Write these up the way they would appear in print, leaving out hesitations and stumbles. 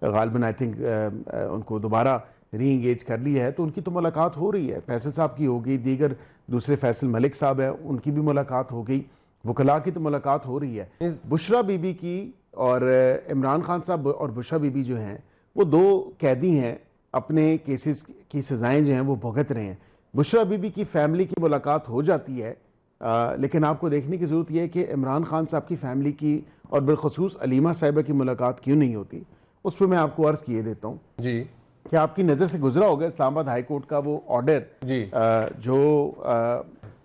गालिबन I think उनको दोबारा री इंगेज कर लिया है, तो उनकी तो मुलाकात हो रही है। फैसल साहब की हो गई, दीगर दूसरे फैसल मलिक साहब है उनकी भी मुलाकात हो गई, वकला की तो मुलाकात हो रही है। बुशरा बीबी की और इमरान खान साहब और बुशरा बीबी जो हैं वो दो कैदी हैं, अपने केसेस की सज़ाएँ जो हैं वो भुगत रहे हैं। बुशरा बीबी की फैमिली की मुलाकात हो जाती है, लेकिन आपको देखने की ज़रूरत यह है कि इमरान खान साहब की फैमिली की और बिलखसूस अलीमा साहिबा की मुलाकात क्यों नहीं होती। उस पर मैं आपको अर्ज़ किए देता हूँ जी कि आपकी नज़र से गुजरा होगा इस्लामाबाद हाई कोर्ट का वो ऑर्डर जी जो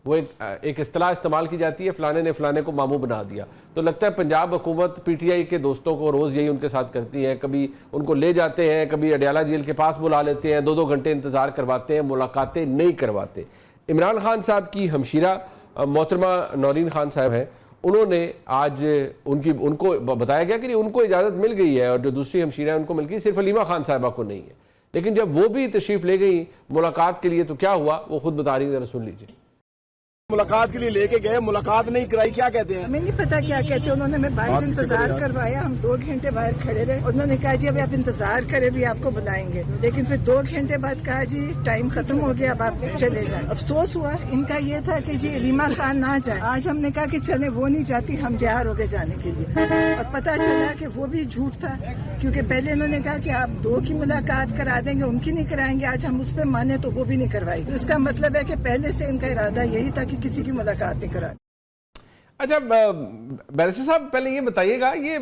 वो एक इस्तेलाह इस्तेमाल की जाती है, फलाने ने फलाने को मामू बना दिया। तो लगता है पंजाब हुकूमत पीटीआई के दोस्तों को रोज़ यही उनके साथ करती है, कभी उनको ले जाते हैं, कभी अडयाला जेल के पास बुला लेते हैं, 2-2 घंटे इंतज़ार करवाते हैं, मुलाकातें नहीं करवाते। इमरान खान साहब की हमशीरा मोहतरमा नौरीन खान साहब हैं, उन्होंने आज उनको बताया गया कि उनको इजाज़त मिल गई है और जो दूसरी हमशीरा है उनको मिल गई, सिर्फ अलीमा खान साहबा को नहीं है। लेकिन जब वो भी तशरीफ़ ले गई मुलाकात के लिए तो क्या हुआ वो खुद बता रही है, जरा सुन लीजिए। मुलाकात के लिए लेके गए, मुलाकात नहीं कराई, क्या कहते हैं? हमें नहीं पता क्या कहते हैं। उन्होंने हमें बाहर इंतजार करवाया, हम 2 घंटे बाहर खड़े रहे। उन्होंने कहा जी अभी आप इंतजार करें, भी आपको बुलाएंगे। लेकिन फिर 2 घंटे बाद कहा जी टाइम खत्म हो गया, अब आप चले जाए। अफसोस हुआ, इनका ये था कि जी अलीमा खान ना जाए। आज हमने कहा कि चले, वो नहीं जाती, हम तैयार हो गए जाने के लिए। और पता चला कि वो भी झूठ था, क्योंकि पहले इन्होंने कहा कि आप 2 की मुलाकात करा देंगे, उनकी नहीं कराएंगे। आज हम उस पर माने तो वो भी नहीं करवाई। तो इसका मतलब है कि पहले से इनका इरादा यही था कि किसी की मुलाकात नहीं करा। अच्छा बैरिस्टर साहब, पहले ये बताइएगा, ये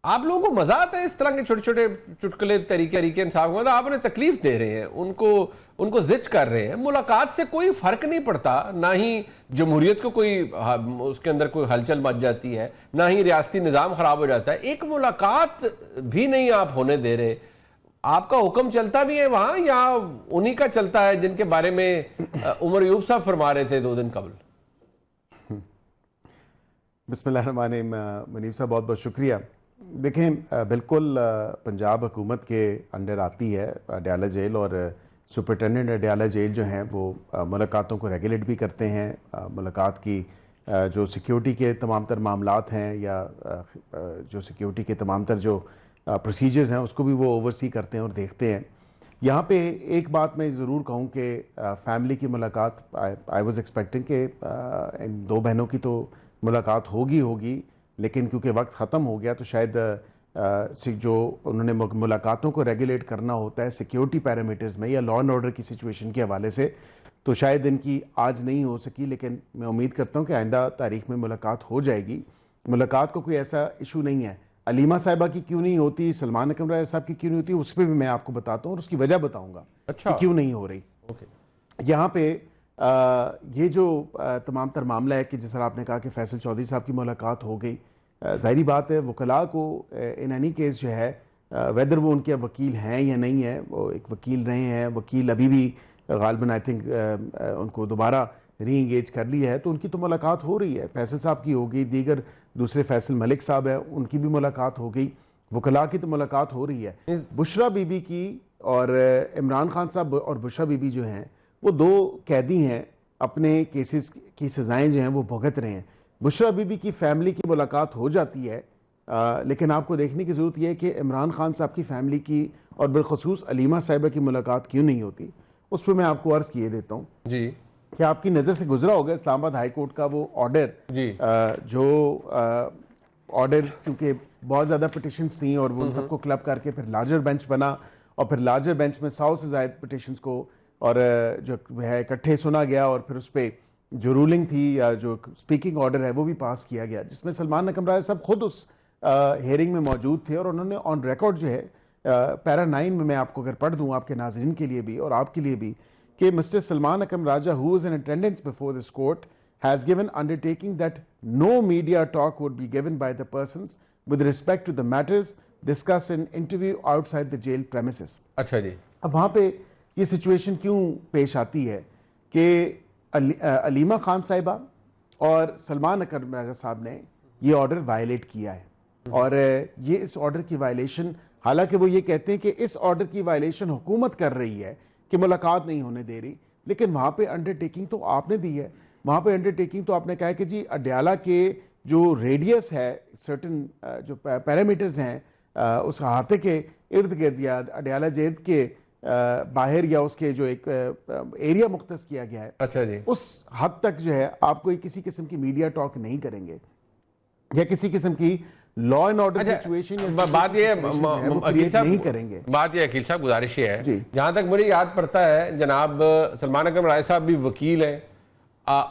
आप लोगों को मजा आता है इस तरह के छोटे छोटे चुटकुले तरीके इंसाफ को? मतलब आप उन्हें तकलीफ दे रहे हैं, उनको जिच कर रहे हैं, मुलाकात से कोई फर्क नहीं पड़ता, ना ही जमहूरियत को कोई उसके अंदर कोई हलचल मच जाती है, ना ही रियासती निज़ाम खराब हो जाता है। एक मुलाकात भी नहीं आप होने दे रहे। आपका हुक्म चलता भी है वहां या उन्हीं का चलता है जिनके बारे में उमर यूब साहब फरमा रहे थे 2 दिन कबल? बिस्मिल्लाहिर्रहमानिर्रहीम। मुनीब साहब बहुत बहुत शुक्रिया। देखें, बिल्कुल पंजाब हुकूमत के अंडर आती है अडयाला जेल, और सुपरिटेंडेंट अडयाला जेल जो हैं वो मुलाकातों को रेगुलेट भी करते हैं। मुलाकात की जो सिक्योरिटी के तमाम तर मामलात हैं या जो सिक्योरिटी के तमाम तर जो प्रोसीजर्स हैं उसको भी वो ओवरसी करते हैं और देखते हैं। यहाँ पे एक बात मैं ज़रूर कहूँ कि फैमिली की मुलाकात आई वाज एक्सपेक्टिंग कि इन 2 बहनों की तो मुलाकात होगी, लेकिन क्योंकि वक्त ख़त्म हो गया तो शायद जो उन्होंने मुलाकातों को रेगुलेट करना होता है सिक्योरिटी पैरामीटर्स में या लॉ एंड ऑर्डर की सिचुएशन के हवाले से, तो शायद इनकी आज नहीं हो सकी। लेकिन मैं उम्मीद करता हूँ कि आइंदा तारीख में मुलाकात हो जाएगी। मुलाकात को कोई ऐसा इशू नहीं है। अलीमा साहिबा की क्यों नहीं होती, सलमान अकरम राजा साहब की क्यों नहीं होती, उस पर भी मैं आपको बताता हूँ और उसकी वजह बताऊँगा कि क्यों नहीं हो रही। यहाँ पे ये जो तमाम तर मामला है कि जिस तरह आपने कहा कि फैसल चौधरी साहब की मुलाकात हो गई, ज़ाहिरी बात है वकला को इन एनी केस जो है वेदर वो उनके वकील हैं या नहीं है, वो एक वकील रहे हैं, वकील अभी भी गालिबन आई थिंक उनको दोबारा री इंगेज कर लिया है, तो उनकी तो मुलाकात हो रही है। फैसल साहब की हो गई, दीगर दूसरे फैसल मलिक साहब है उनकी भी मुलाकात हो गई, वकला की तो मुलाकात हो रही है। बुशरा बीबी की और इमरान खान साहब और बुशरा बीबी जो हैं वो 2 कैदी हैं, अपने केसेस की सज़ाएँ जो हैं वो भुगत रहे हैं। बुशरा बीबी की फैमिली की मुलाकात हो जाती है, लेकिन आपको देखने की ज़रूरत यह है कि इमरान खान साहब की फैमिली की और बिलखसूस अलीमा साहिबा की मुलाकात क्यों नहीं होती। उस पर मैं आपको अर्ज़ किए देता हूँ जी कि आपकी नज़र से गुजरा होगा इस्लामाबाद हाई कोर्ट का वो ऑर्डर जो ऑर्डर, क्योंकि बहुत ज़्यादा पिटिशन्स थी और वो उन सबको क्लब करके फिर लार्जर बेंच बना और फिर लार्जर बेंच में 100 से ज़ायद पिटिशन्स को और जो है इकट्ठे सुना गया और फिर उस पर जो रूलिंग थी या जो स्पीकिंग ऑर्डर है वो भी पास किया गया, जिसमें सलमान अकरम राजा साहब खुद उस हेयरिंग में मौजूद थे और उन्होंने ऑन रिकॉर्ड जो है पैरा 9 में मैं आपको अगर पढ़ दूँ आपके नाज़रीन के लिए भी और आपके लिए भी कि mister Salman Akram Raja who was in attendance before this court has given undertaking that no media talk would be given by the persons with respect to the matters discussed in interview outside the jail premises. अच्छा जी, अब वहाँ पे ये situation क्यों पेश आती है कि अलीमा खान साहिबा और सलमान अकरम राजा साहब ने ये ऑर्डर वायलेट किया है और ये इस ऑर्डर की वायलेशन, हालांकि वो ये कहते हैं कि इस ऑर्डर की वायलेशन हुकूमत कर रही है कि मुलाकात नहीं होने दे रही, लेकिन वहाँ पे अंडरटेकिंग तो आपने दी है। वहाँ पे अंडरटेकिंग तो आपने कहा है कि जी अडयाला के जो रेडियस है, सर्टन जो पैरामीटर्स हैं उस अहाते के इर्द गिर्द या अडयाला जेल के बाहर या उसके जो एक एरिया मुख्तस किया गया है, अच्छा जी, उस हद तक जो है आप कोई किसी किस्म की मीडिया टॉक नहीं करेंगे या किसी किस्म की लॉ एंड ऑर्डर सिचुएशन बात ये अकील साहब नहीं करेंगे। बात ये अकील साहब गुजारिश ये है, जी। जहां तक मुझे याद पड़ता है जनाब सलमान अकरम राय साहब भी वकील हैं,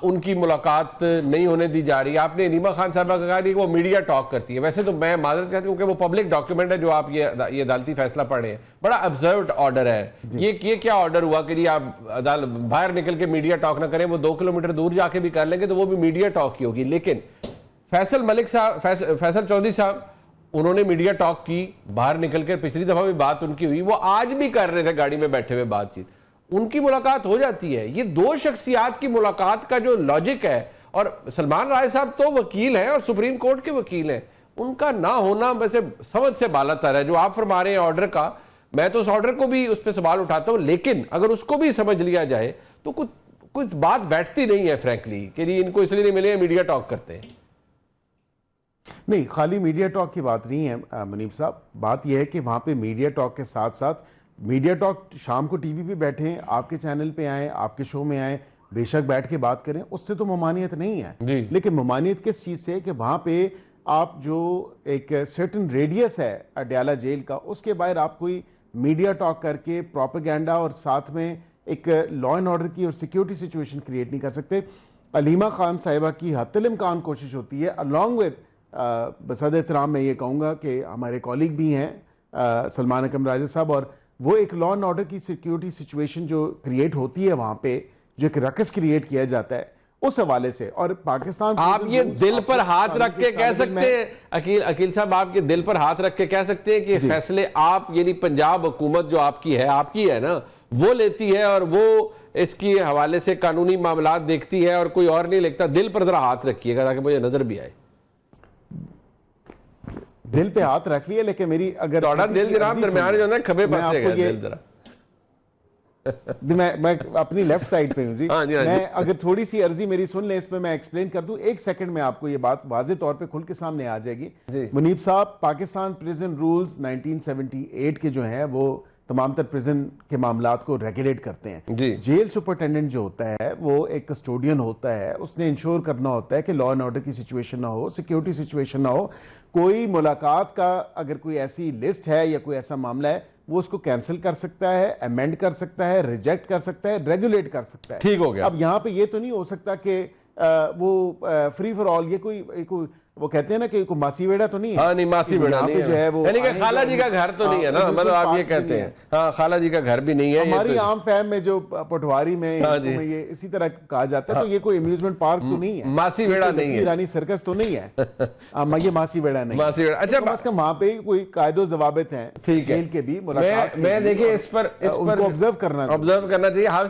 उनकी मुलाकात नहीं होने दी जा रही। आपने नीमा खान साहब का कहा कि वो मीडिया टॉक करती है, वैसे तो मैं माजरत कहती हूँ कि वो पब्लिक डॉक्यूमेंट है जो आप ये अदालती फैसला पढ़ रहे हैं, बड़ा ऑब्जर्व्ड ऑर्डर है। ये क्या ऑर्डर हुआ कि आप बाहर निकल के मीडिया टॉक ना करें, वो 2 किलोमीटर दूर जाके भी कर लेंगे तो वो भी मीडिया टॉक ही होगी। लेकिन फैसल मलिक साहब, फैसल चौधरी साहब, उन्होंने मीडिया टॉक की, बाहर निकलकर पिछली दफा भी बात उनकी हुई, वो आज भी कर रहे थे गाड़ी में बैठे हुए बातचीत, उनकी मुलाकात हो जाती है। ये दो शख्सियात की मुलाकात का जो लॉजिक है, और सलमान राय साहब तो वकील हैं और सुप्रीम कोर्ट के वकील हैं, उनका ना होना वैसे समझ से बालातर है। जो आप फरमा रहे हैं ऑर्डर का, मैं तो उस ऑर्डर को भी उस पर सवाल उठाता हूं, लेकिन अगर उसको भी समझ लिया जाए तो कुछ बात बैठती नहीं है फ्रैंकली, कि इनको इसलिए नहीं मिले, मीडिया टॉक करते हैं। नहीं, खाली मीडिया टॉक की बात नहीं है मुनीब साहब, बात यह है कि वहाँ पे मीडिया टॉक के साथ साथ मीडिया टॉक शाम को टीवी पे बैठे हैं, आपके चैनल पे आए, आपके शो में आए, बेशक बैठ के बात करें, उससे तो ममानियत नहीं है। लेकिन ममानियत किस चीज़ से कि वहाँ पे आप जो एक सर्टन रेडियस है अडयाला जेल का, उसके बाहर आप कोई मीडिया टॉक करके प्रोपेगेंडा और साथ में एक लॉ एंड ऑर्डर की और सिक्योरिटी सिचुएशन क्रिएट नहीं कर सकते। अलीमा खान साहिबा की हत्तल इम्कान कोशिश होती है, अलॉन्ग विद बसद एहतराम मैं ये कहूँगा कि हमारे कॉलीग भी हैं सलमान अकरम राजा साहब, और वो एक लॉ एंड ऑर्डर की सिक्योरिटी सिचुएशन जो क्रिएट होती है वहाँ पे, जो एक रकस क्रिएट किया जाता है उस हवाले से। और पाकिस्तान, आप ये दिल पर हाथ रख के कह सकते हैं अकील साहब, आप ये दिल पर हाथ रख के कह सकते हैं कि फैसले आप यानी पंजाब हुकूमत जो आपकी है ना, वो लेती है और वो इसकी हवाले से कानूनी मामला देखती है और कोई और नहीं लिखता। दिल पर जरा हाथ रखिएगा ताकि मुझे नजर भी आए। दिल पे हाथ रख लिया, लेकिन मेरी अगर दिल जनाब दरमियान जो है खबे पास है दिल जरा मैं अपनी लेफ्ट साइड पे हूँ जी। हाँ जी। मैं अगर थोड़ी सी अर्जी मेरी सुन ले, इसमें मैं एक्सप्लेन कर दूं, 1 सेकंड में आपको ये बात वाज़े तौर पे खुल के सामने आ जाएगी। मुनीब साहब, पाकिस्तान प्रिजन रूल्स 1978 के जो हैं वो तमाम तर प्रिजन के मामलात को रेगुलेट करते हैं। जेल सुपरिटेंडेंट जो होता है वो एक कस्टोडियन होता है, उसने इंश्योर करना होता है कि लॉ एंड ऑर्डर की सिचुएशन ना हो, सिक्योरिटी सिचुएशन ना हो। कोई मुलाकात का अगर कोई ऐसी लिस्ट है या कोई ऐसा मामला है, वो उसको कैंसिल कर सकता है, अमेंड कर सकता है, रिजेक्ट कर सकता है, रेगुलेट कर सकता है। ठीक हो गया। अब यहाँ पे ये तो नहीं हो सकता कि वो फ्री फॉर ऑल, ये कोई वो कहते हैं ना कि कोई मासी वेड़ा तो नहीं है। हाँ, नहीं मासी वेड़ा नहीं जो है वो, यानी कि खाला जी का घर तो नहीं है ना, मतलब आप ये कहते हैं। हाँ, खाला जी का घर भी नहीं है। हमारी आम फैम में जो पटवारी में ये इसी तरह कहा जाता है, तो ये कोई अम्यूजमेंट पार्क तो नहीं है, मासी वेड़ा नहीं है, रानी सर्कस तो नहीं है, ये मासी वेड़ा नहीं, मासी वेड़ा। अच्छा, कम से कम वहाँ पे कोई कायदो जवाबित हैं, ठीक है, जेल के भी मुलाकात मैं देखिए इस पर ऑब्जर्व करना चाहिए।